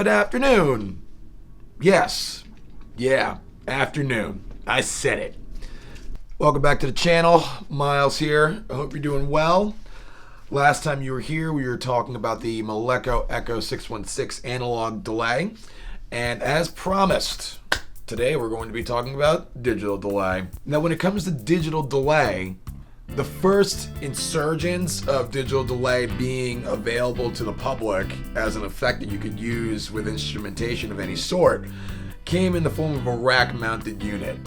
afternoon. Yes. Yeah, afternoon. I said it. Welcome back to the channel. Miles here. I hope you're doing well. Last time you were here, we were talking about the Moleco Echo 616 analog delay. And as promised, today we're going to be talking about digital delay. Now, when it comes to digital delay, the first insurgence of digital delay being available to the public as an effect that you could use with instrumentation of any sort came in the form of a rack-mounted unit,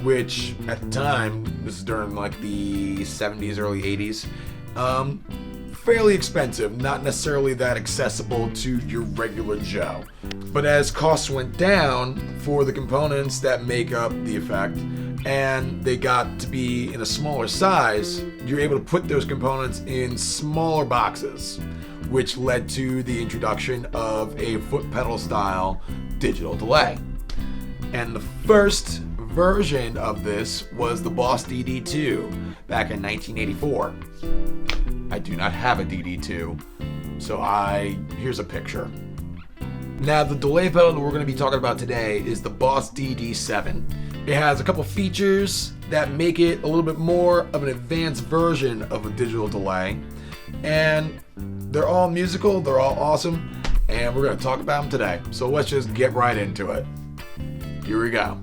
which at the time, this is during like the 70s, early 80s, fairly expensive, not necessarily that accessible to your regular Joe. But as costs went down for the components that make up the effect, and they got to be in a smaller size, you're able to put those components in smaller boxes, which led to the introduction of a foot pedal style digital delay. And the first version of this was the Boss DD2 back in 1984. I do not have a DD2, so here's a picture. Now, the delay pedal that we're going to be talking about today is the Boss DD7. It has a couple features that make it a little bit more of an advanced version of a digital delay, and they're all musical, they're all awesome, and we're going to talk about them today. So let's just get right into it. Here we go.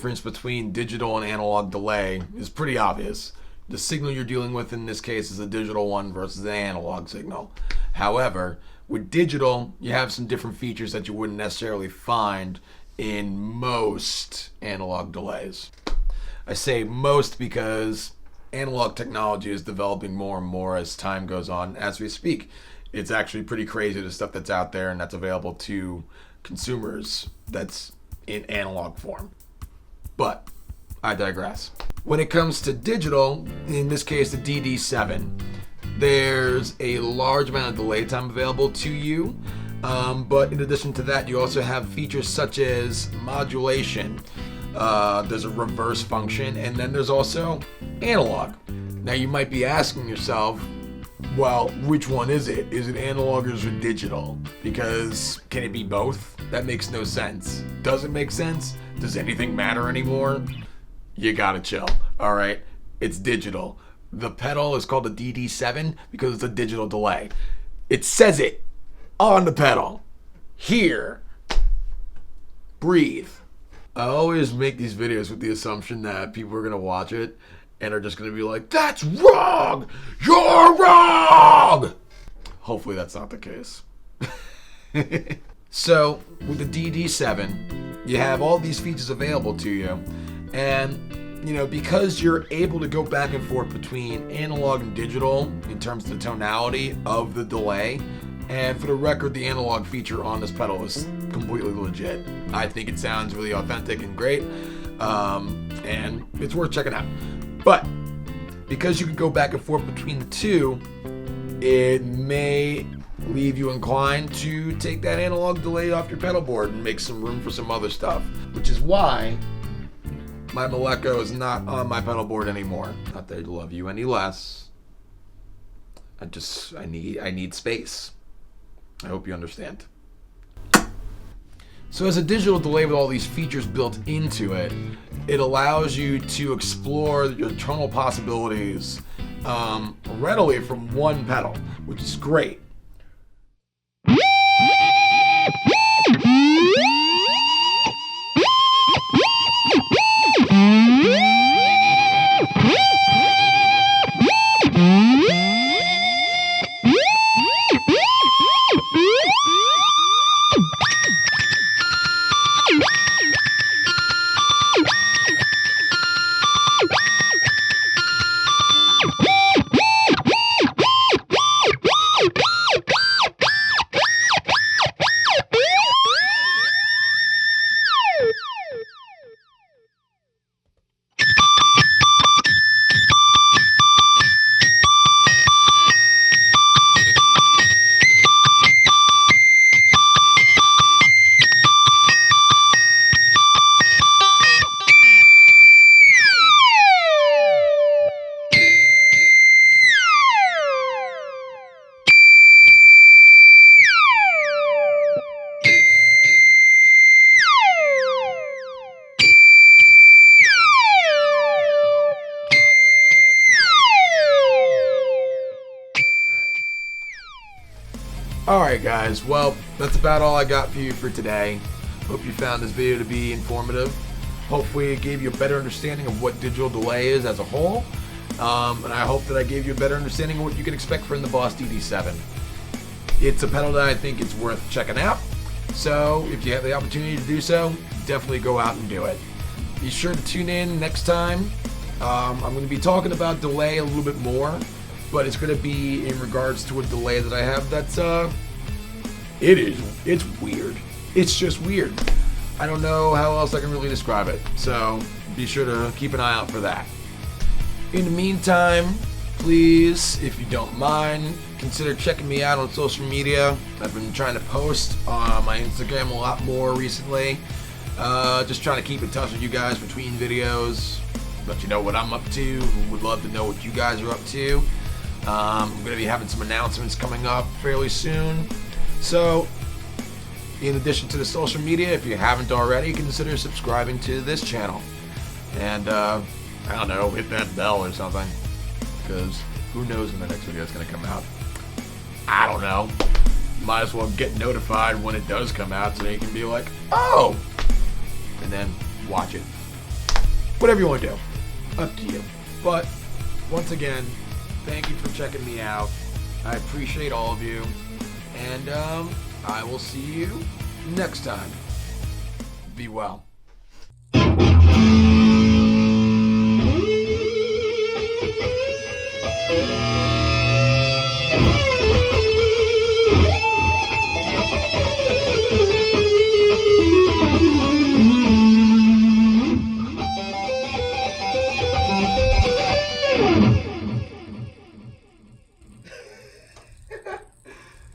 difference between digital and analog delay is pretty obvious. The signal you're dealing with in this case is a digital one versus an analog signal. However, with digital, you have some different features that you wouldn't necessarily find in most analog delays. I say most because analog technology is developing more and more as time goes on. As we speak, it's actually pretty crazy the stuff that's out there and that's available to consumers that's in analog form. But I digress. When it comes to digital, in this case the DD7, there's a large amount of delay time available to you. But in addition to that, you also have features such as modulation. There's a reverse function, and then there's also analog. Now you might be asking yourself, well, which one is it? Is it analog or is it digital? Because can it be both? That makes no sense. Does it make sense? Does anything matter anymore? You gotta chill, all right? It's digital. The pedal is called the DD7 because it's a digital delay. It says it on the pedal. Here. Breathe. I always make these videos with the assumption that people are gonna watch it and are just gonna be like, that's wrong! You're wrong! Hopefully that's not the case. So, with the DD7, you have all these features available to you, and because you're able to go back and forth between analog and digital in terms of the tonality of the delay, and for the record, the analog feature on this pedal is completely legit. I think it sounds really authentic and great, and it's worth checking out. But because you can go back and forth between the two, it may leave you inclined to take that analog delay off your pedal board and make some room for some other stuff, which is why my Maleco is not on my pedal board anymore. Not that I love you any less. I need space. I hope you understand. So as a digital delay with all these features built into it, it allows you to explore your tonal possibilities readily from one pedal, which is great. Alright guys, well, that's about all I got for you for today. Hope you found this video to be informative. Hopefully it gave you a better understanding of what digital delay is as a whole. And I hope that I gave you a better understanding of what you can expect from the Boss DD7. It's a pedal that I think it's worth checking out. So if you have the opportunity to do so, definitely go out and do it. Be sure to tune in next time. I'm going to be talking about delay a little bit more, but it's going to be in regards to a delay that I have that's, it's weird. It's just weird. I don't know how else I can really describe it, so be sure to keep an eye out for that. In the meantime, please, if you don't mind, consider checking me out on social media. I've been trying to post on my Instagram a lot more recently. Just trying to keep in touch with you guys between videos, let you know what I'm up to. Would love to know what you guys are up to. I'm going to be having some announcements coming up fairly soon. So, in addition to the social media, if you haven't already, consider subscribing to this channel. And, I don't know, hit that bell or something. Because who knows when the next video is going to come out. I don't know. Might as well get notified when it does come out so you can be like, oh! And then watch it. Whatever you want to do. Up to you. But once again, thank you for checking me out. I appreciate all of you. And I will see you next time. Be well.